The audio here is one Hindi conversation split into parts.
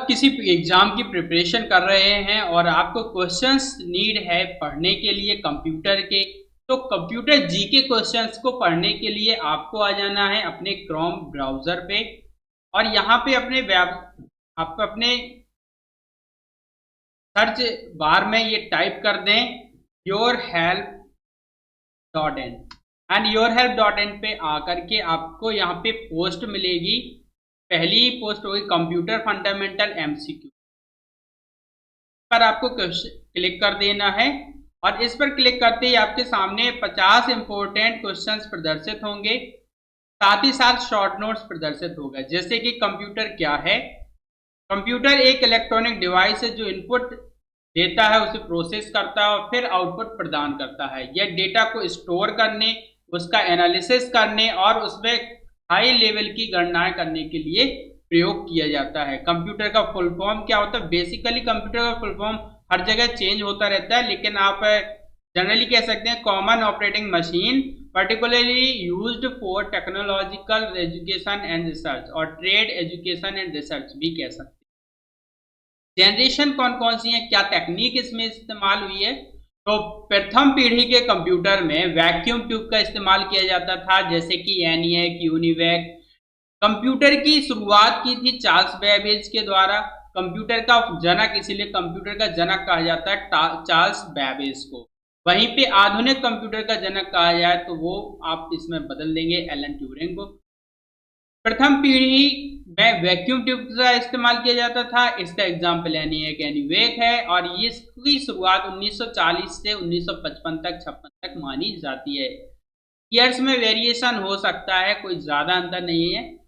किसी एग्जाम की प्रिपरेशन कर रहे हैं और आपको क्वेश्चंस नीड है पढ़ने के लिए कंप्यूटर के, तो कंप्यूटर जीके क्वेश्चंस को पढ़ने के लिए आपको आ जाना है अपने क्रोम ब्राउजर पे और यहाँ पे अपने आपको अपने सर्च बार में ये टाइप कर दें yourhelp.in एंड yourhelp.in पे आकर के आपको यहाँ पे पोस्ट मिलेगी। पहली पोस्ट होगी कंप्यूटर फंडामेंटल एमसीक्यू पर आपको क्लिक कर देना है और इस पर क्लिक करते ही आपके सामने 50 इंपॉर्टेंट क्वेश्चंस प्रदर्शित होंगे, साथ ही साथ शॉर्ट नोट्स प्रदर्शित होगा। जैसे कि कंप्यूटर क्या है। कंप्यूटर एक इलेक्ट्रॉनिक डिवाइस है जो इनपुट देता है, उसे प्रोसेस करता है और फिर आउटपुट प्रदान करता है। यह डेटा को स्टोर करने, उसका एनालिसिस करने और उसमें हाई लेवल की गणनाएं करने के लिए प्रयोग किया जाता है। कंप्यूटर का फुल फॉर्म क्या होता है? बेसिकली कंप्यूटर का फुल फॉर्म हर जगह चेंज होता रहता है, लेकिन आप जनरली कह सकते हैं common operating machine, particularly used for technological education and research और ट्रेड एजुकेशन एंड रिसर्च भी कह सकते हैं। जनरेशन कौन कौन सी है, क्या टेक्निक इसमें इस्तेमाल हुई है? तो प्रथम पीढ़ी के कंप्यूटर में वैक्यूम ट्यूब का इस्तेमाल किया जाता था, जैसे कि एनिएक, यूनिवैक। कंप्यूटर की शुरुआत की थी चार्ल्स बेबेज के द्वारा। कंप्यूटर का जनक, इसीलिए कंप्यूटर का जनक कहा जाता है चार्ल्स बेबेज को। वहीं पे आधुनिक कंप्यूटर का जनक कहा जाए तो वो आप इसमें बदल देंगे एलन ट्यूरिंग को। प्रथम पीढ़ी में वैक्यूम ट्यूब का इस्तेमाल किया जाता था, इसका एग्जाम्पल एनिएक, एनीवेक है और इसकी शुरुआत 1940 से 1955 तक 56 तक मानी जाती है। ईयर्स में वेरिएशन हो सकता है, कोई ज्यादा अंतर नहीं है।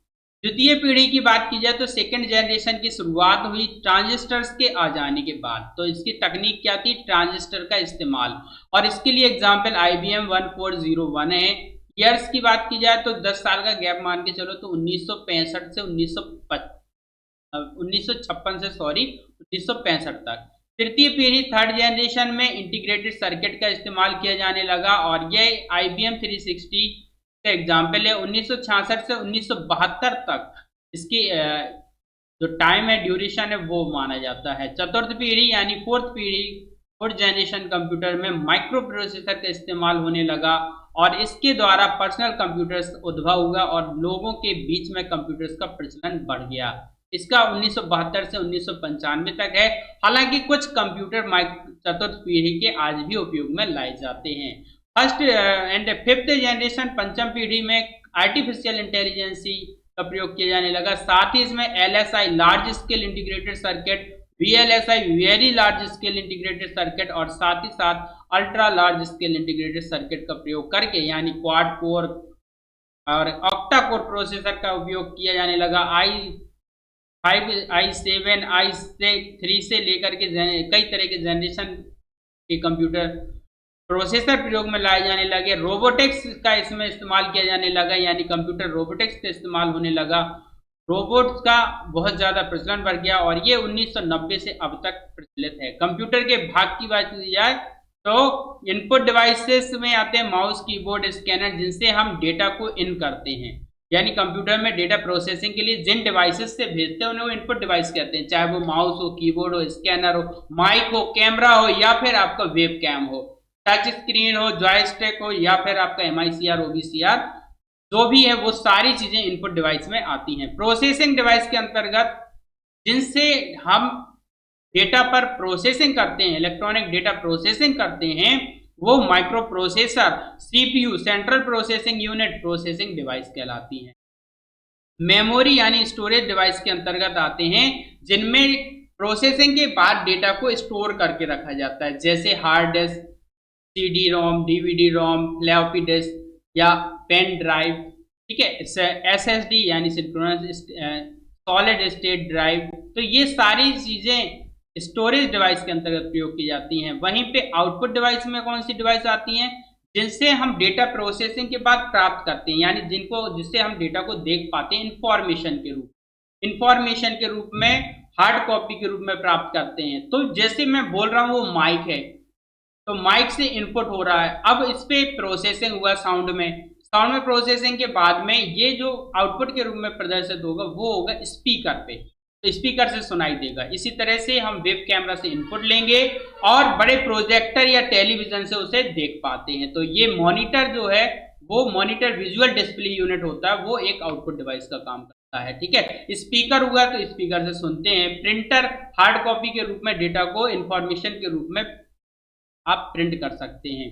द्वितीय पीढ़ी की बात की जाए तो सेकेंड जनरेशन की शुरुआत हुई ट्रांजिस्टर्स के आ जाने के बाद। तो इसकी तकनीक क्या थी? ट्रांजिस्टर का इस्तेमाल, और इसके लिए एग्जाम्पल IBM 1401 है। ईयर्स की बात की जाए तो 10 साल का गैप मान के चलो, तो 1965 से 1965 तक। तृतीय पीढ़ी थर्ड जनरेशन में इंटीग्रेटेड सर्किट का इस्तेमाल किया जाने लगा और यह IBM 360 का एग्जाम्पल है। 1966 से 1972 तक इसकी जो टाइम है, ड्यूरेशन है, वो माना जाता है। चतुर्थ पीढ़ी यानी फोर्थ जनरेशन कंप्यूटर में माइक्रो प्रोसेसर का इस्तेमाल होने लगा और इसके द्वारा पर्सनल कंप्यूटर्स उद्भव हुआ और लोगों के बीच में कंप्यूटर्स का प्रचलन बढ़ गया। इसका 1972 से 1995 तक है। हालांकि कुछ कंप्यूटर चतुर्थ पीढ़ी के आज भी उपयोग में लाए जाते हैं। फर्स्ट एंड फिफ्थ जनरेशन पंचम पीढ़ी में आर्टिफिशियल इंटेलिजेंसी का प्रयोग किया जाने लगा। साथ ही इसमें LSI large scale integrated circuit, VLSI very large scale integrated circuit और साथ ही साथ ultra large scale integrated circuit का प्रयोग करके यानी क्वाड कोर और ऑक्टा कोर प्रोसेसर का उपयोग किया जाने लगा। i5, i7, i3 से लेकर के कई तरह के जनरेशन के कंप्यूटर प्रोसेसर प्रयोग में लाए जाने लगे। रोबोटिक्स का इसमें इस्तेमाल किया जाने लगा, यानी कंप्यूटर रोबोटिक्स का इस्तेमाल होने लगा। रोबोट्स का बहुत ज्यादा प्रचलन बढ़ गया और ये 1990 से अब तक प्रचलित है। कंप्यूटर के भाग की बात की जाए तो इनपुट डिवाइसेस में आते हैं माउस, कीबोर्ड, स्कैनर, जिनसे हम डेटा को इन करते हैं। यानी कंप्यूटर में डेटा प्रोसेसिंग के लिए जिन डिवाइसेस से भेजते हैं उन्हें वो इनपुट डिवाइस कहते हैं, चाहे वो माउस हो, कीबोर्ड हो, स्कैनर हो, माइक हो, कैमरा हो या फिर आपका वेब कैम हो, टच स्क्रीन हो, जॉयस्टिक हो या फिर आपका MICR, OBCR, जो भी है वो सारी चीजें इनपुट डिवाइस में आती हैं। प्रोसेसिंग डिवाइस के अंतर्गत जिनसे हम डेटा पर प्रोसेसिंग करते हैं, इलेक्ट्रॉनिक डेटा प्रोसेसिंग करते हैं, वो micro processor, CPU central processing unit processing device कहलाती हैं। मेमोरी यानी स्टोरेज डिवाइस के अंतर्गत आते हैं जिनमें प्रोसेसिंग के बाद डेटा को स्टोर करके रखा जाता है, जैसे hard disk, CD-ROM, DVD-ROM, floppy disk या पेन ड्राइव। ठीक है, SSD यानी सिंक्रोनस सॉलिड स्टेट ड्राइव। तो ये सारी चीजें स्टोरेज डिवाइस के अंतर्गत प्रयोग की जाती हैं। वहीं पे आउटपुट डिवाइस में कौन सी डिवाइस आती हैं? जिनसे हम डेटा प्रोसेसिंग के बाद प्राप्त करते हैं, यानी जिससे हम डेटा को देख पाते हैं इंफॉर्मेशन के रूप में, हार्ड कॉपी के रूप में प्राप्त करते हैं। तो जैसे मैं बोल रहा हूं वो माइक है, तो माइक से इनपुट हो रहा है, अब इस पे प्रोसेसिंग हुआ साउंड में प्रोसेसिंग के बाद में ये जो आउटपुट के रूप में प्रदर्शित होगा वो होगा स्पीकर पे। तो स्पीकर से सुनाई देगा। इसी तरह से हम वेब कैमरा से इनपुट लेंगे और बड़े प्रोजेक्टर या टेलीविजन से उसे देख पाते हैं। तो ये मॉनिटर जो है वो मॉनिटर विजुअल डिस्प्ले यूनिट होता है, वो एक आउटपुट डिवाइस का काम करता है। ठीक है, स्पीकर हुआ तो स्पीकर से सुनते हैं। प्रिंटर हार्ड कॉपी के रूप में डेटा को इंफॉर्मेशन के रूप में आप प्रिंट कर सकते हैं।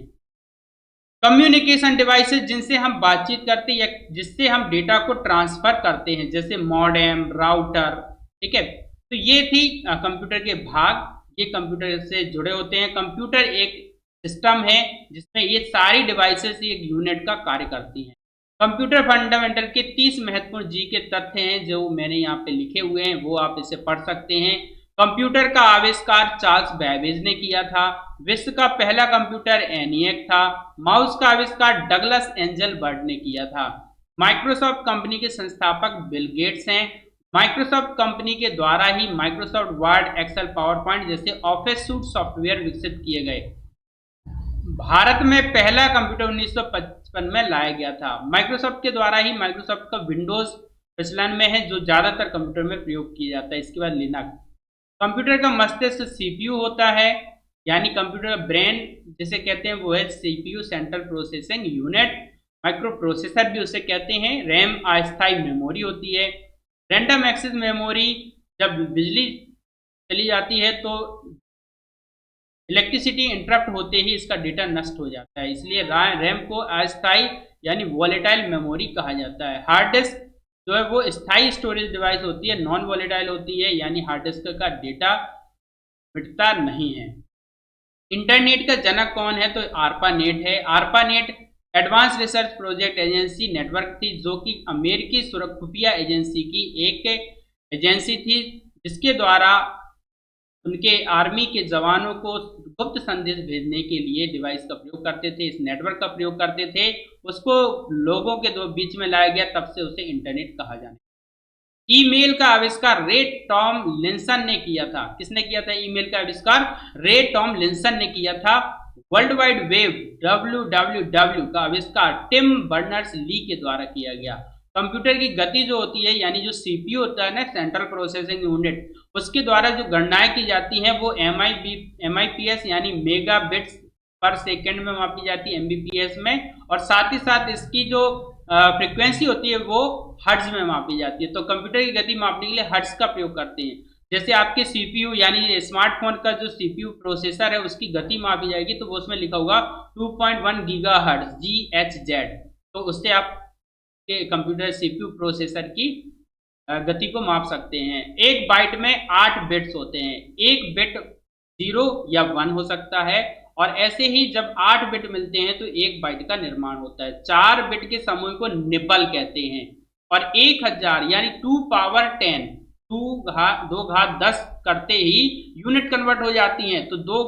कम्युनिकेशन डिवाइसेस जिनसे हम बातचीत करते हैं या जिससे हम डेटा को ट्रांसफर करते हैं, जैसे मॉडेम, राउटर। ठीक है, तो ये थी कंप्यूटर के भाग, ये कंप्यूटर से जुड़े होते हैं। कंप्यूटर एक सिस्टम है जिसमें ये सारी डिवाइसेस एक यूनिट का कार्य करती हैं। कंप्यूटर फंडामेंटल के 30 महत्वपूर्ण जी के तथ्य हैं जो मैंने यहाँ पे लिखे हुए हैं, वो आप इसे पढ़ सकते हैं। कंप्यूटर का आविष्कार चार्ल्स बैबेज ने किया था। विश्व का पहला कंप्यूटर एनियक था। माउस का आविष्कार डगलस एंजल बर्ड ने किया था। माइक्रोसॉफ्ट कंपनी के संस्थापक बिल गेट्स हैं। माइक्रोसॉफ्ट कंपनी के द्वारा ही Microsoft Word, Excel, PowerPoint office ऑफिस सूट सॉफ्टवेयर विकसित किए गए। भारत में पहला कंप्यूटर 1955 में लाया गया था। माइक्रोसॉफ्ट के द्वारा ही माइक्रोसॉफ्ट का विंडोज प्रचलन में है जो ज्यादातर कंप्यूटर में प्रयोग किया जाता है। इसके बाद लिनक्स। कंप्यूटर का मस्तिष्क सीपीयू होता है, यानी कंप्यूटर का ब्रेन जिसे कहते हैं वो है CPU, central processing unit. Micro processor भी उसे कहते हैं। रैम अस्थायी मेमोरी होती है। रैंडम एक्सेस मेमोरी, जब बिजली चली जाती है तो इलेक्ट्रिसिटी इंटरप्ट होते ही इसका डेटा नष्ट हो जाता है, इसलिए रैम को अस्थायी यानी वॉलेटाइल मेमोरी कहा जाता है। हार्ड डिस्क जो है वो स्थायी स्टोरेज डिवाइस होती है, नॉन वॉलेटाइल होती है, यानी हार्ड डिस्क का डेटा मिटता नहीं है। इंटरनेट का जनक कौन है? तो आर्पानेट है। ARPANET advance research project agency network थी जो कि अमेरिकी खुफिया एजेंसी की एक एजेंसी थी जिसके द्वारा उनके आर्मी के जवानों को गुप्त संदेश भेजने के लिए डिवाइस का प्रयोग करते थे, इस नेटवर्क का प्रयोग करते थे। उसको लोगों के दो बीच में लाया गया, तब से उसे इंटरनेट कहा जाने। ईमेल का आविष्कार रे टॉमलिंसन ने किया था। किसने किया था ईमेल का आविष्कार? रे टॉमलिंसन ने किया था। वर्ल्ड वाइड वेब WWW का आविष्कार टिम बर्नर्स ली के द्वारा किया गया। कंप्यूटर की गति जो होती है, यानी जो सीपीयू होता है ना, सेंट्रल प्रोसेसिंग यूनिट, उसके द्वारा जो गणनाएं की जाती हैं वो MIPS यानी मेगा बिट्स पर सेकेंड में मापी जाती है, MBPS में, और साथ ही साथ इसकी जो फ्रीक्वेंसी होती है वो हर्ट्ज में मापी जाती है। तो कंप्यूटर की गति मापने के लिए हर्ट्ज का प्रयोग करते हैं। जैसे आपके सीपीयू यानी स्मार्टफोन का जो सीपीयू प्रोसेसर है उसकी गति मापी जाएगी तो वो उसमें लिखा होगा 2.1 गीगाहर्ट्ज GHz। तो उससे आप के कंप्यूटर सीपीयू प्रोसेसर की गति को माप सकते हैं। एक बाइट में 8 बिट्स होते हैं। एक बिट 0 या 1 हो सकता है, और ऐसे ही जब 8 बिट मिलते हैं तो एक बाइट का निर्माण होता है। 4 बिट के समूह को निबल कहते हैं, और 1000 यानी 2 पावर 10 2 घात 10 करते ही यूनिट कन्वर्ट हो जाती हैं। तो 2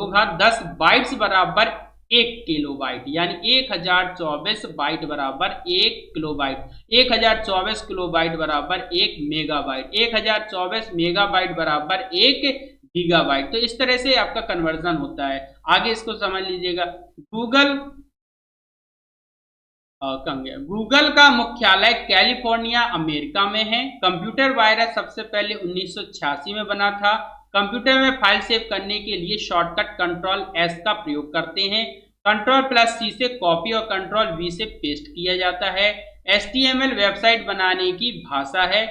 घात 10 बाइट्स बराबर 1 किलोबाइट, यानी 1024 बाइट बराबर 1 किलोबाइट। 1024 किलोबाइट बराबर 1 मेगाबाइट। 1024 मेगाबाइट बराबर 1 गीगाबाइट। तो इस तरह से आपका कन्वर्जन होता है। आगे इसको समझ लीजिएगा। गूगल का मुख्यालय कैलिफोर्निया अमेरिका में है। कंप्यूटर वायरस सबसे पहले 1986 में बना था। कंप्यूटर में फाइल सेव करने के लिए शॉर्टकट कंट्रोल S का प्रयोग करते हैं। कंट्रोल+C से कॉपी और कंट्रोल V से पेस्ट किया जाता है। HTML वेबसाइट बनाने की भाषा है।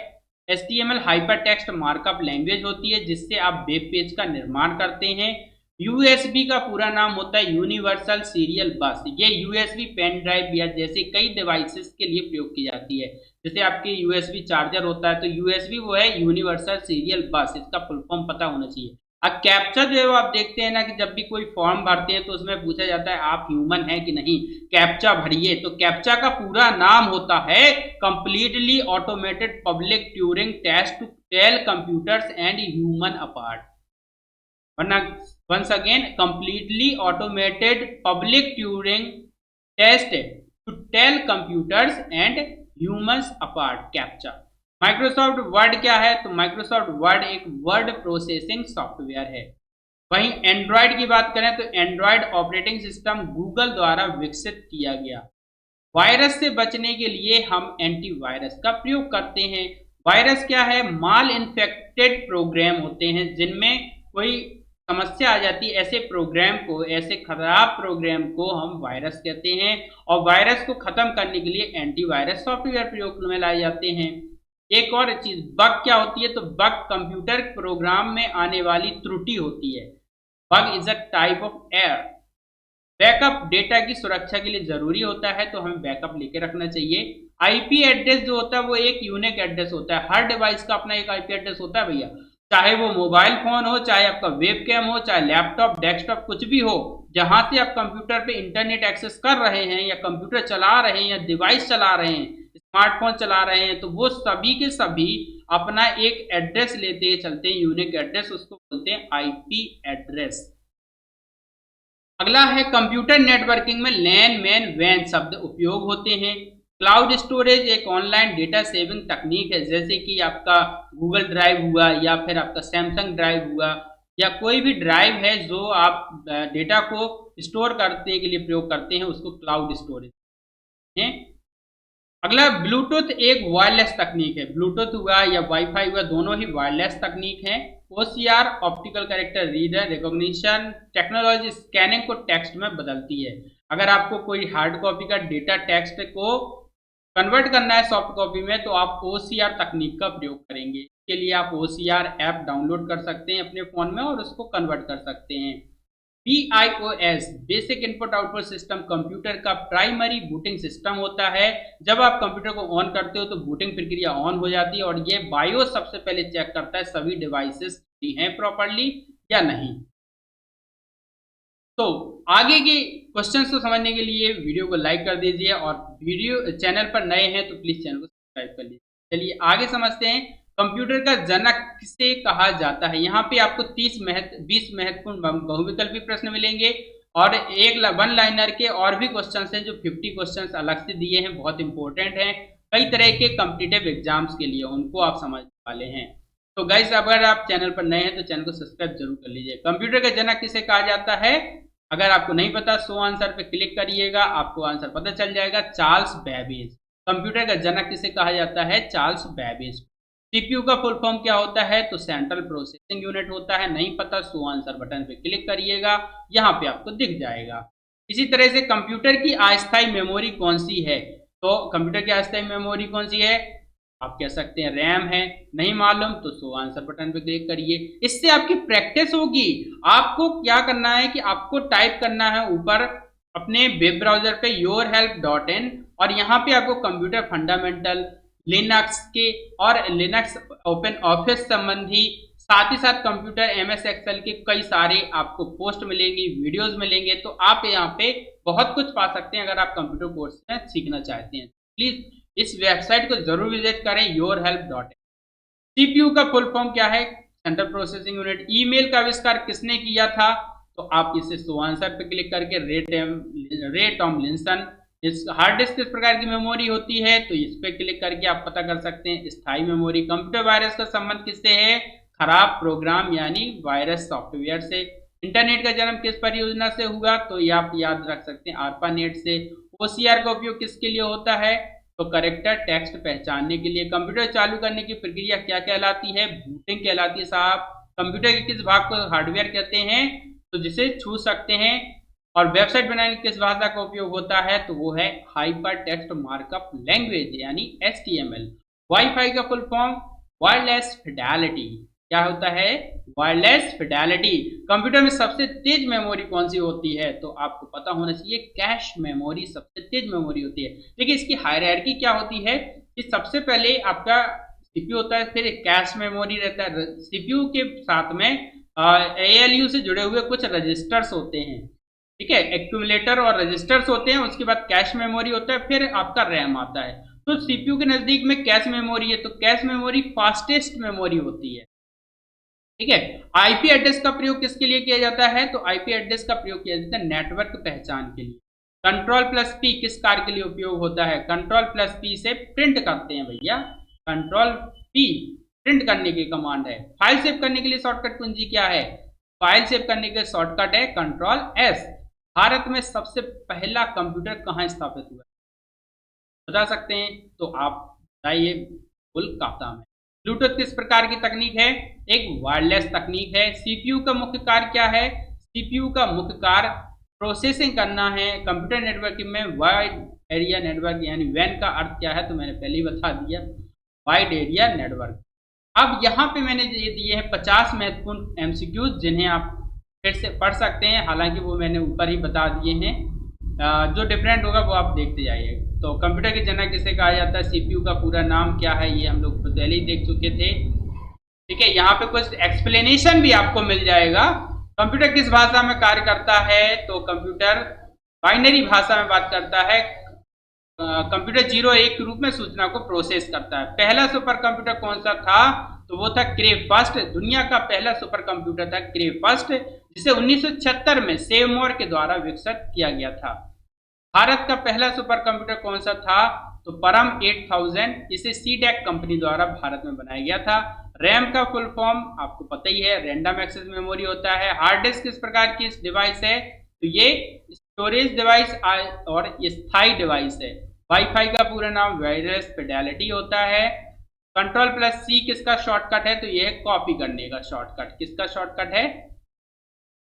HTML हाइपरटेक्स्ट मार्कअप लैंग्वेज होती है जिससे आप वेब पेज का निर्माण करते हैं। USB का पूरा नाम होता है यूनिवर्सल सीरियल बस। ये USB पेन ड्राइव या जैसे कई डिवाइसेस के लिए प्रयोग की जाती है। जैसे आपके USB चार्जर होता है तो USB वो है यूनिवर्सल सीरियल बस, इसका फुल फॉर्म पता होना चाहिए। अब कैप्चा जो है वो आप देखते हैं ना कि जब भी कोई फॉर्म भरते हैं तो उसमें पूछा जाता है आप ह्यूमन है कि नहीं, कैप्चा भरिए। तो कैप्चा का पूरा नाम होता है completely automated public Turing test to tell computers and human apart. Once again, completely automated public Turing test to tell computers and humans apart, captcha. Microsoft word क्या है? तो माइक्रोसॉफ्ट वर्ड एक वर्ड प्रोसेसिंग सॉफ्टवेयर है। वहीं एंड्रॉयड की बात करें तो एंड्रॉयड ऑपरेटिंग सिस्टम गूगल द्वारा विकसित किया गया। वायरस से बचने के लिए हम एंटीवायरस का प्रयोग करते हैं। वायरस क्या है? माल इन्फेक्टेड प्रोग्राम होते हैं जिनमें कोई समस्या आ जाती है, ऐसे प्रोग्राम को, ऐसे खराब प्रोग्राम को हम वायरस कहते हैं। और वायरस को खत्म करने के लिए एंटीवायरस सॉफ्टवेयर प्रयोग में लाए जाते हैं। एक और चीज, बग क्या होती है? तो बग कंप्यूटर प्रोग्राम में आने वाली त्रुटि होती है। Bug is a type of error. Backup data की सुरक्षा के लिए जरूरी होता है, तो हमें बैकअप लेके रखना चाहिए। आईपी एड्रेस जो होता है वो एक यूनिक एड्रेस होता है। हर डिवाइस का अपना एक आईपी एड्रेस होता है भैया, चाहे वो मोबाइल फोन हो, चाहे आपका वेब कैम हो, चाहे लैपटॉप डेस्कटॉप कुछ भी हो, जहां से आप कंप्यूटर पे इंटरनेट एक्सेस कर रहे हैं या कंप्यूटर चला रहे हैं या डिवाइस चला रहे हैं, स्मार्टफोन चला रहे हैं, तो वो सभी के सभी अपना एक एड्रेस लेते चलते हैं, यूनिक एड्रेस, उसको बोलते हैं आईपी एड्रेस। अगला है कंप्यूटर नेटवर्किंग में लैन मैन वैन शब्द उपयोग होते हैं। क्लाउड स्टोरेज एक ऑनलाइन डेटा सेविंग तकनीक है, जैसे कि आपका गूगल ड्राइव हुआ या फिर आपका सैमसंग ड्राइव हुआ, या कोई भी ड्राइव है जो आप डेटा को स्टोर करने के लिए प्रयोग करते हैं, उसको क्लाउड स्टोरेज है। अगला ब्लूटूथ एक वायरलेस तकनीक है। ब्लूटूथ हुआ या वाईफाई हुआ, दोनों ही वायरलेस तकनीक है। OCR optical character reader recognition technology scanning को टेक्स्ट में बदलती है। अगर आपको कोई हार्ड कॉपी का डेटा टेक्स्ट को कन्वर्ट करना है सॉफ्ट कॉपी में, तो आप ओसीआर तकनीक का प्रयोग करेंगे। इसके लिए आप ओसीआर ऐप डाउनलोड कर सकते हैं अपने फोन में और उसको कन्वर्ट कर सकते हैं। BIOS basic input output system computer का प्राइमरी बूटिंग सिस्टम होता है। जब आप कंप्यूटर को ऑन करते हो तो बूटिंग प्रक्रिया ऑन हो जाती है और ये बायोस सबसे पहले चेक करता है सभी डिवाइसेस हैं प्रॉपर्ली या नहीं। तो आगे के क्वेश्चंस को समझने के लिए वीडियो को लाइक कर दीजिए और वीडियो चैनल पर नए हैं तो प्लीज चैनल को सब्सक्राइब कर लीजिए। चलिए आगे समझते हैं, कंप्यूटर का जनक किसे कहा जाता है। यहाँ पे आपको 20 महत्वपूर्ण बहुविकल्पी प्रश्न मिलेंगे और एक वन लाइनर के और भी क्वेश्चंस हैं जो 50 क्वेश्चंस अलग से दिए हैं, बहुत इंपॉर्टेंट हैं कई तरह के कॉम्पिटिटिव एग्जाम्स के लिए, उनको आप समझ वाले हैं। तो गाइस अगर आप चैनल पर नए हैं तो चैनल को सब्सक्राइब जरूर कर लीजिए। कंप्यूटर का जनक किसे कहा जाता है? अगर आपको नहीं पता सो आंसर पे क्लिक करिएगा, आपको आंसर पता चल जाएगा, चार्ल्स बेबेज। कंप्यूटर का जनक किसे कहा जाता है? Charles Babbage. सीपीयू का फुल फॉर्म क्या होता है? तो सेंट्रल प्रोसेसिंग यूनिट होता है। नहीं पता सो आंसर बटन पे क्लिक करिएगा, यहाँ पे आपको दिख जाएगा। इसी तरह से कंप्यूटर की अस्थायी मेमोरी कौन सी है? तो कंप्यूटर की अस्थायी मेमोरी कौन सी है? आप कह सकते हैं रैम है। नहीं मालूम तो सो आंसर बटन पे क्लिक करिए, इससे आपकी प्रैक्टिस होगी। आपको क्या करना है कि आपको टाइप करना है ऊपर अपने वेब ब्राउजर पे yourhelp.in और यहाँ पे आपको कंप्यूटर फंडामेंटल, लिनक्स के और लिनक्स ओपन ऑफिस संबंधी, साथ ही साथ कंप्यूटर MS एक्सेल के कई सारे आपको पोस्ट मिलेंगी, वीडियोस मिलेंगे, तो आप यहाँ पे बहुत कुछ पा सकते हैं अगर आप कंप्यूटर कोर्स में सीखना चाहते हैं। प्लीज इस वेबसाइट को जरूर विजिट करें yourhelp.in। सीपीयू का फुल फॉर्म क्या है? Central processing unit. ईमेल का आविष्कार किसने किया था? तो आप इसे सो आंसर पे क्लिक करके रे टॉमलिंसन। इस हार्ड डिस्क किस प्रकार की मेमोरी होती है? तो इस पे क्लिक करके आप पता कर सकते हैं। स्थायी मेमोरी। कंप्यूटर वायरस का संबंध किससे है? खराब प्रोग्राम यानी वायरस सॉफ्टवेयर से। इंटरनेट का जन्म किस परियोजना से हुआ? तो ये आप याद रख सकते हैं ARPANET से। ओसीआर का उपयोग किसके लिए होता है? तो करेक्टर टेक्स्ट पहचानने के लिए। कंप्यूटर चालू करने की प्रक्रिया क्या कहलाती है? बूटिंग कहलाती है साहब। कंप्यूटर के किस भाग को हार्डवेयर कहते हैं? तो जिसे छू सकते हैं। और वेबसाइट बनाने की किस भाषा का उपयोग होता है? तो वो है हाइपर टेक्स्ट मार्कअप लैंग्वेज यानी HTML। वाईफाई का फुल फॉर्म वायरलेस फिडेलिटी। क्या होता है? Wireless Fidelity. कंप्यूटर में सबसे तेज मेमोरी कौन सी होती है? तो आपको पता होना चाहिए कैश मेमोरी सबसे तेज मेमोरी होती है। देखिए इसकी हायरार्की क्या होती है कि सबसे पहले आपका सीपीयू होता है, फिर एक कैश मेमोरी रहता है। सीपीयू के साथ में ALU से जुड़े हुए कुछ रजिस्टर्स होते हैं, ठीक है, एक्यूमुलेटर और रजिस्टर्स होते हैं। उसके बाद कैश मेमोरी होता है, फिर आपका रैम आता है। तो सीपीयू के नजदीक में कैश मेमोरी है, तो कैश मेमोरी फास्टेस्ट मेमोरी होती है, ठीक है। आईपी एड्रेस का प्रयोग किसके लिए किया जाता है? तो आईपी एड्रेस का प्रयोग किया जाता है नेटवर्क पहचान के लिए। कंट्रोल+P किस कार्य के लिए उपयोग होता है? कंट्रोल+P से प्रिंट करते हैं भैया। कंट्रोल+P प्रिंट करने की कमांड है। फाइल सेव करने के लिए शॉर्टकट कुंजी क्या है? फाइल सेव करने के शॉर्टकट है कंट्रोल+S। भारत में सबसे पहला कंप्यूटर कहाँ स्थापित हुआ? बता सकते हैं तो आप बताइए बिल्कुल काम है। ब्लूटूथ किस प्रकार की तकनीक है? एक वायरलेस तकनीक है। सीपीयू का मुख्य कार्य क्या है? सीपीयू का मुख्य कार्य प्रोसेसिंग करना है। कंप्यूटर नेटवर्किंग में वाइड एरिया नेटवर्क यानी वैन का अर्थ क्या है तो मैंने पहले ही बता दिया, वाइड एरिया नेटवर्क। अब यहाँ पे मैंने ये दिए हैं 50 महत्वपूर्ण एमसीक्यूज जिन्हें आप फिर से पढ़ सकते हैं, हालांकि वो मैंने ऊपर ही बता दिए हैं। जो डिफरेंट होगा वो आप देखते जाइए। तो कंप्यूटर के जनक किसे कहा जाता है? सीपीयू का पूरा नाम क्या है ये हम लोग पहले ही देख चुके थे। ठीक है, यहाँ पे कुछ एक्सप्लेनेशन भी आपको मिल जाएगा। कंप्यूटर किस भाषा में कार्य करता है? तो कंप्यूटर बाइनरी भाषा में बात करता है। कंप्यूटर 0-1 के रूप में सूचना को प्रोसेस करता है। पहला सुपर कंप्यूटर कौन सा था? तो वो था क्रे फर्स्ट। दुनिया का पहला सुपर कंप्यूटर था क्रे फर्स्ट, जिसे 1976 में सेवमोर के द्वारा विकसित किया गया था। भारत का पहला सुपर कंप्यूटर कौन सा था? तो परम 8000, इसे सीडेक कंपनी द्वारा भारत में बनाया गया था। रैम का फुल फॉर्म आपको पता ही है, रैंडम एक्सेस मेमोरी होता है। हार्ड डिस्क किस प्रकार की डिवाइस है? तो ये स्टोरेज डिवाइस और स्थायी डिवाइस है। वाईफाई का पूरा नाम वायरलेस फिडेलिटी होता है। कंट्रोल प्लस सी किसका शॉर्टकट है? तो ये कॉपी करने का शॉर्टकट। किसका शॉर्टकट है?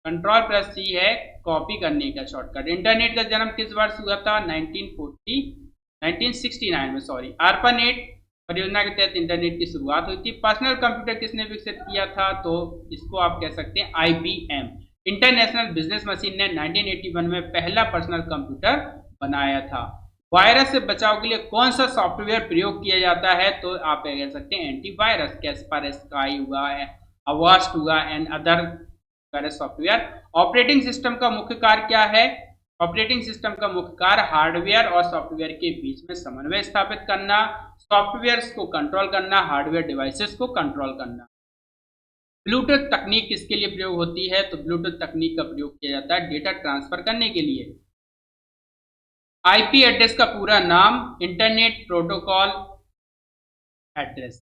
कंट्रोल प्लस सी है कॉपी करने का शॉर्टकट। इंटरनेट का जन्म किस वर्ष हुआ था? 1969 में, सॉरी। ARPANET परियोजना के तहत इंटरनेट की शुरुआत हुई थी। पर्सनल कंप्यूटर किसने विकसित किया था? तो इसको आप कह सकते हैं IBM। इंटरनेशनल बिजनेस मशीन ने 1981 में पहला पर्सनल कंप्यूटर बनाया था। वायरस से बचाव के लिए कौन सा सॉफ्टवेयर प्रयोग किया जाता है? तो आप कह सकते हैं एंटीवायरस। कैस्परस्काई हुआ है, अवास्ट हुआ and other virus software. Operating system का मुख्य कार्य क्या है? ऑपरेटिंग सिस्टम का मुख्य कार्य हार्डवेयर और सॉफ्टवेयर के बीच में समन्वय स्थापित करना, सॉफ्टवेयर को कंट्रोल करना, हार्डवेयर डिवाइसेस को कंट्रोल करना। ब्लूटूथ तकनीक किसके लिए प्रयोग होती है? तो ब्लूटूथ तकनीक का प्रयोग किया जाता है डेटा ट्रांसफर करने के लिए। आईपी एड्रेस का पूरा नाम इंटरनेट प्रोटोकॉल एड्रेस।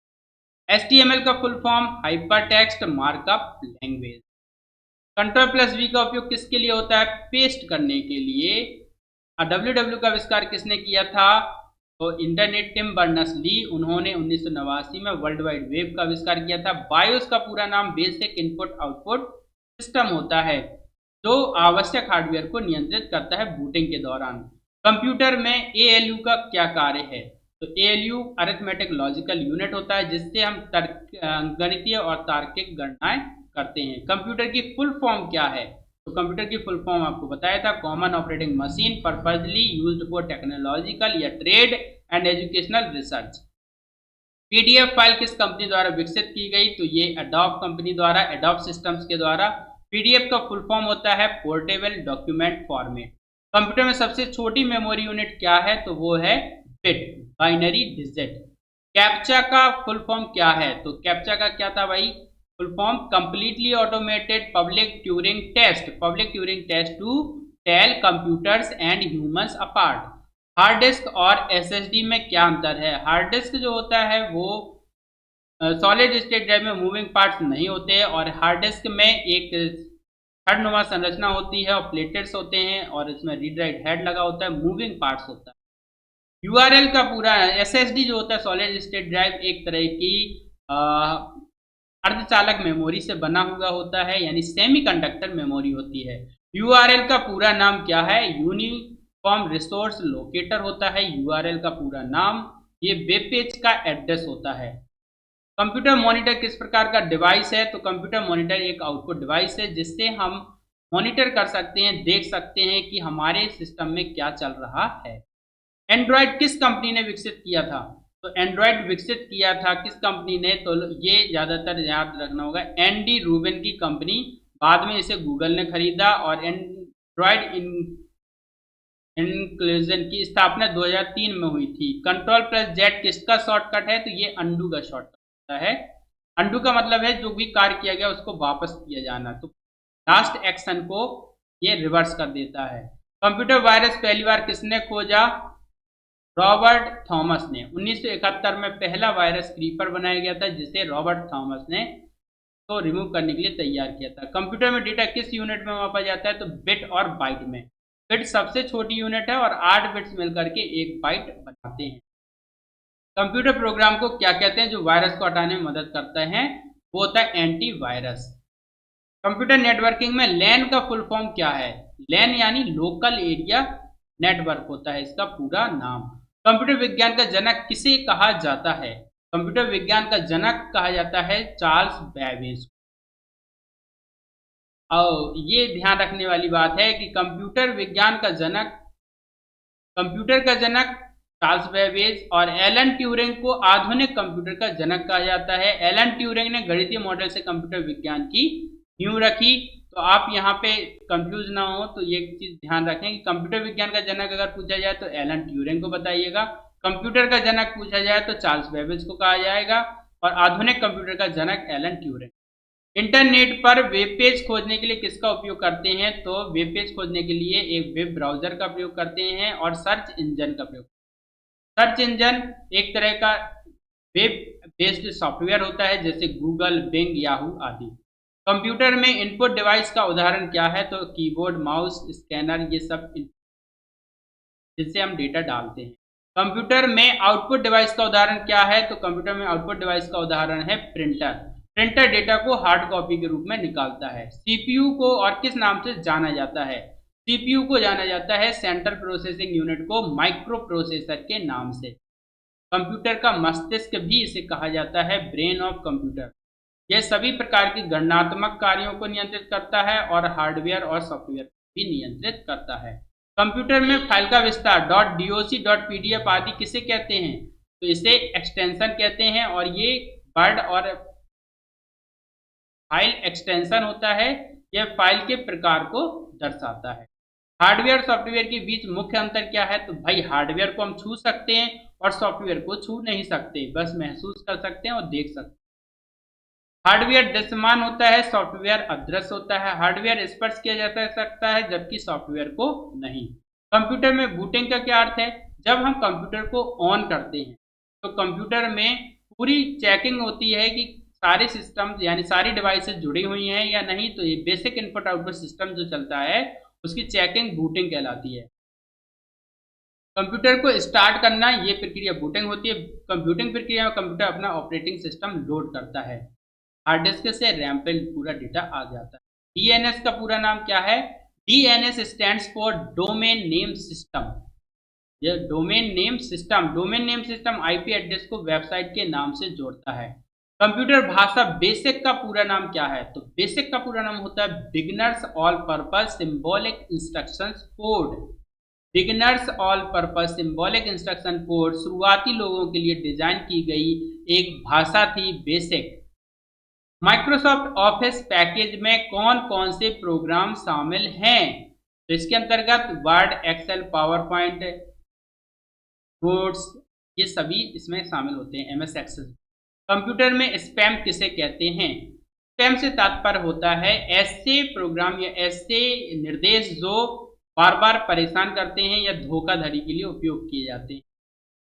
HTML का full form hyper text markup language. Control plus V का उपयोग किसके लिए होता है? पेस्ट करने के लिए। WW का आविष्कार किसने किया था? तो इंटरनेट टिम बर्नर्स ली, उन्होंने 1989 में वर्ल्ड वाइड वेब का आविष्कार किया था। बायोस का पूरा नाम बेसिक इनपुट आउटपुट सिस्टम होता है, जो आवश्यक हार्डवेयर को नियंत्रित करता है बूटिंग के दौरान। कंप्यूटर में ALU का क्या कार्य है? तो ALU अरिथमेटिक लॉजिकल यूनिट होता है, जिससे हम गणितीय और तार्किक गणनाएं करते हैं। कंप्यूटर की फुल फॉर्म क्या है? तो कंप्यूटर की फुल फॉर्म आपको बताया था, common operating machine purposely used for technological या trade and educational research. PDF file किस कंपनी द्वारा विकसित की गई? तो ये एडोब कंपनी द्वारा, एडोब सिस्टम्स के द्वारा। PDF का फुल फॉर्म होता है पोर्टेबल डॉक्यूमेंट फॉर्मेट। कंप्यूटर में सबसे छोटी मेमोरी यूनिट क्या है? तो वो है बिट, बाइनरी डिजिट। कैप्चा का फुल फॉर्म क्या है? तो कैप्चा का क्या था भाई? Full form completely automated public Turing test. Public Turing test to tell computers and humans apart. Hard disk और SSD में क्या अंतर है? हार्ड डिस्क जो होता है वो सॉलिड स्टेट ड्राइव में मूविंग पार्ट्स नहीं होते हैं, और हार्ड डिस्क में एक थर्ड संरचना होती है और प्लेटेट्स होते हैं, और इसमें रीड राइट हेड लगा होता है, मूविंग पार्ट्स होता है। URL का पूरा SSD जो होता है सॉलिड स्टेट ड्राइव, एक तरह की अर्धचालक मेमोरी से बना हुआ होता है, यानी सेमीकंडक्टर मेमोरी होती है। URL का पूरा नाम क्या है? यूनिफॉर्म रिसोर्स लोकेटर होता है URL का पूरा नाम। ये वेब पेज का एड्रेस होता है। कंप्यूटर मॉनिटर किस प्रकार का डिवाइस है? तो कंप्यूटर मॉनिटर एक आउटपुट डिवाइस है, जिससे हम मॉनिटर कर सकते हैं, देख सकते हैं कि हमारे सिस्टम में क्या चल रहा है। एंड्रॉयड किस कंपनी ने विकसित किया था? तो एंड्रॉयड विकसित किया था किस कंपनी ने? तो ये ज़्यादातर याद रखना होगा, एंडी रूबिन की कंपनी। बाद में इसे गूगल ने खरीदा, और एंड्रॉयड इंक्लूजन की स्थापना 2003 में हुई थी। कंट्रोल प्लस जेड किसका शॉर्टकट है? तो ये अंडू का शॉर्टकट होता है। अंडू का मतलब है जो भी कार्य किया गया उसको वापस किया जाना, तो लास्ट एक्शन को ये रिवर्स कर देता है। कंप्यूटर वायरस पहली बार किसने खोजा? रॉबर्ट थॉमस ने। 1971 में पहला वायरस क्रीपर बनाया गया था, जिसे रॉबर्ट थॉमस ने तो रिमूव करने के लिए तैयार किया था। कंप्यूटर में डेटा किस यूनिट में मापा जाता है? तो बिट और बाइट में। बिट सबसे छोटी यूनिट है और 8 बिट्स मिलकर के 1 बाइट बनाते हैं। कंप्यूटर प्रोग्राम को क्या कहते हैं जो वायरस को हटाने में मदद करता है? वो होता है एंटीवायरस। कंप्यूटर नेटवर्किंग में लैन का फुल फॉर्म क्या है? लैन यानी लोकल एरिया नेटवर्क होता है इसका पूरा नाम। कंप्यूटर विज्ञान का जनक किसे कहा जाता है? कंप्यूटर विज्ञान का जनक कहा जाता है चार्ल्स बेबेज। और ये ध्यान रखने वाली बात है कि कंप्यूटर का जनक चार्ल्स बेबेज और एलन ट्यूरिंग को आधुनिक कंप्यूटर का जनक कहा जाता है। एलन ट्यूरिंग ने गणितीय मॉडल से कंप्यूटर विज्ञान की नींव रखी। तो आप यहाँ पे कंफ्यूज ना हो तो ये चीज ध्यान रखें कि कंप्यूटर विज्ञान का जनक अगर पूछा जाए तो एलन ट्यूरिंग को बताइएगा, कंप्यूटर का जनक पूछा जाए तो चार्ल्स बेबेज को कहा जाएगा और आधुनिक कंप्यूटर का जनक एलन ट्यूरिंग। इंटरनेट पर वेब पेज खोजने के लिए किसका उपयोग करते हैं? तो वेब पेज खोजने के लिए एक वेब ब्राउजर का प्रयोग करते हैं और सर्च इंजन का प्रयोग। सर्च इंजन एक तरह का वेब बेस्ड सॉफ्टवेयर होता है जैसे गूगल, बिंग, याहू आदि। कंप्यूटर में इनपुट डिवाइस का उदाहरण क्या है? तो कीबोर्ड, माउस, स्कैनर, ये सब जिससे हम डेटा डालते हैं। कंप्यूटर में आउटपुट डिवाइस का उदाहरण क्या है? तो कंप्यूटर में आउटपुट डिवाइस का उदाहरण है प्रिंटर। प्रिंटर डेटा को हार्ड कॉपी के रूप में निकालता है। सीपीयू को और किस नाम से जाना जाता है? सीपीयू को जाना जाता है सेंट्रल प्रोसेसिंग यूनिट को माइक्रो प्रोसेसर के नाम से। कंप्यूटर का मस्तिष्क भी इसे कहा जाता है ब्रेन ऑफ कंप्यूटर। यह सभी प्रकार की गणनात्मक कार्यों को नियंत्रित करता है और हार्डवेयर और सॉफ्टवेयर भी नियंत्रित करता है। कंप्यूटर में फाइल का विस्तार .doc, .pdf आदि किसे कहते हैं? तो इसे एक्सटेंशन कहते हैं और ये वर्ड और फाइल एक्सटेंशन होता है। यह फाइल के प्रकार को दर्शाता है। हार्डवेयर और सॉफ्टवेयर के बीच मुख्य अंतर क्या है? तो भाई हार्डवेयर को हम छू सकते हैं और सॉफ्टवेयर को छू नहीं सकते, बस महसूस कर सकते हैं और देख सकते हैं। हार्डवेयर दृश्यमान होता है, सॉफ्टवेयर अदृश्य होता है। हार्डवेयर स्पर्श किया जा सकता है जबकि सॉफ्टवेयर को नहीं। कंप्यूटर में बूटिंग का क्या अर्थ है? जब हम कंप्यूटर को ऑन करते हैं तो कंप्यूटर में पूरी चेकिंग होती है कि सारे सिस्टम यानी सारी डिवाइसेस जुड़ी हुई हैं या नहीं। तो ये बेसिक इनपुट आउटपुट सिस्टम जो चलता है उसकी चेकिंग बूटिंग कहलाती है। कंप्यूटर को स्टार्ट करना ये प्रक्रिया बूटिंग होती है। कंप्यूटिंग प्रक्रिया में कंप्यूटर अपना ऑपरेटिंग सिस्टम लोड करता है। हार्ड डिस्क से रैम पे पूरा डेटा आ जाता है। डीएनएस का पूरा नाम क्या है? DNS stands for domain name system. यह domain name system IP address को वेबसाइट के नाम से जोड़ता है। कंप्यूटर भाषा बेसिक का पूरा नाम क्या है? तो बेसिक का पूरा नाम होता है beginners all purpose symbolic instructions code. Beginners all purpose symbolic instruction code शुरुआती लोगों के लिए डिजाइन की गई एक भाषा थी बेसिक। माइक्रोसॉफ्ट ऑफिस पैकेज में कौन कौन से प्रोग्राम शामिल हैं? तो इसके अंतर्गत Word, Excel, PowerPoint, notes, ये सभी इसमें शामिल होते हैं। MS Excel. कंप्यूटर में स्पैम किसे कहते हैं? स्पैम से तात्पर्य होता है ऐसे प्रोग्राम या ऐसे निर्देश जो बार बार परेशान करते हैं या धोखाधड़ी के लिए उपयोग किए जाते हैं।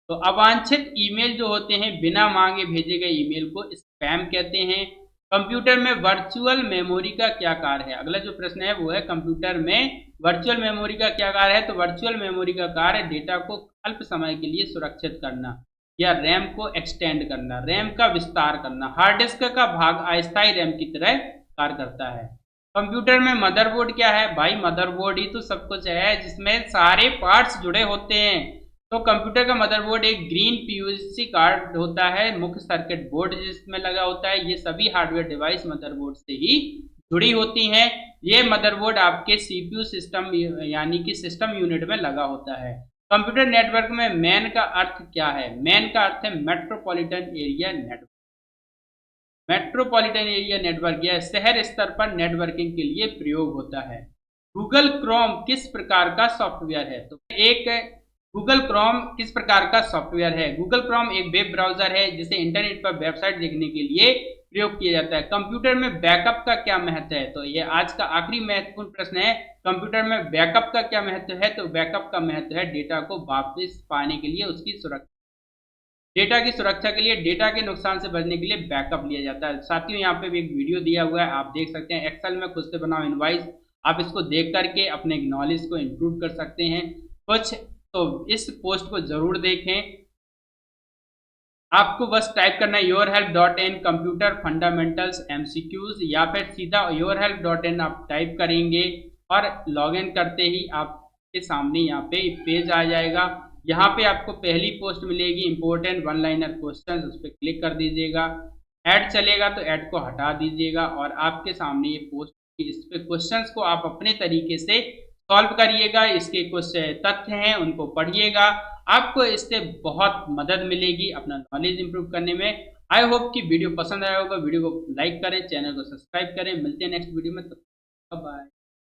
तो अवांछित ईमेल जो होते हैं, बिना मांगे भेजे गए ईमेल को स्पैम कहते हैं। कंप्यूटर में वर्चुअल मेमोरी का क्या कार्य है? अगला जो प्रश्न है वो है कंप्यूटर में वर्चुअल मेमोरी का क्या कार्य है? तो वर्चुअल मेमोरी का कार्य डेटा को अल्प समय के लिए सुरक्षित करना या रैम को एक्सटेंड करना, रैम का विस्तार करना। हार्ड डिस्क का भाग अस्थायी रैम की तरह कार्य करता है। कंप्यूटर में मदरबोर्ड क्या है? भाई मदरबोर्ड ही तो सब कुछ है जिसमें सारे पार्ट्स जुड़े होते हैं। तो कंप्यूटर का मदरबोर्ड एक ग्रीन पीयूसी कार्ड होता है, मुख्य सर्किट बोर्ड जिसमें लगा होता है। ये सभी हार्डवेयर डिवाइस मदरबोर्ड से ही जुड़ी होती हैं। ये मदरबोर्ड आपके सीपीयू सिस्टम यानी कि सिस्टम यूनिट में लगा होता है। कंप्यूटर नेटवर्क में मैन का अर्थ क्या है? मैन का अर्थ है metropolitan area network. Metropolitan area network यह शहर स्तर पर नेटवर्किंग के लिए प्रयोग होता है। गूगल क्रोम किस प्रकार का सॉफ्टवेयर है? तो गूगल क्रोम किस प्रकार का सॉफ्टवेयर है? गूगल क्रोम एक वेब ब्राउजर है जिसे इंटरनेट पर वेबसाइट देखने के लिए प्रयोग किया जाता है। कंप्यूटर में बैकअप का क्या महत्व है? तो ये आज का आखिरी महत्वपूर्ण प्रश्न है। कंप्यूटर में बैकअप का क्या महत्व है? तो बैकअप का महत्व है डेटा को वापस पाने के लिए उसकी सुरक्षा, डेटा की सुरक्षा के लिए, डेटा के नुकसान से बचने के लिए बैकअप लिया जाता है। साथियों यहाँ पे भी एक वीडियो दिया हुआ है, आप देख सकते हैं। एक्सेल में खुद से बनाओ इनवॉइस आप इसको देख करके अपने नॉलेज को इम्प्रूव कर सकते हैं कुछ। तो इस पोस्ट को ज़रूर देखें। आपको बस टाइप करना है yourhelp.in कंप्यूटर फंडामेंटल्स एमसीक्यूज, या फिर सीधा yourhelp.in आप टाइप करेंगे और लॉगिन करते ही आपके सामने यहाँ पे पेज आ जाएगा। यहाँ पे आपको पहली पोस्ट मिलेगी इंपॉर्टेंट वन लाइनर क्वेश्चन, उस पर क्लिक कर दीजिएगा। ऐड चलेगा तो ऐड को हटा दीजिएगा और आपके सामने ये पोस्ट, इस पे क्वेश्चंस को आप अपने तरीके से सॉल्व करिएगा। इसके कुछ तथ्य हैं उनको पढ़िएगा, आपको इससे बहुत मदद मिलेगी अपना नॉलेज इंप्रूव करने में। आई होप कि वीडियो पसंद आया होगा। वीडियो को लाइक करें, चैनल को सब्सक्राइब करें। मिलते हैं नेक्स्ट वीडियो में, तब तक बाय।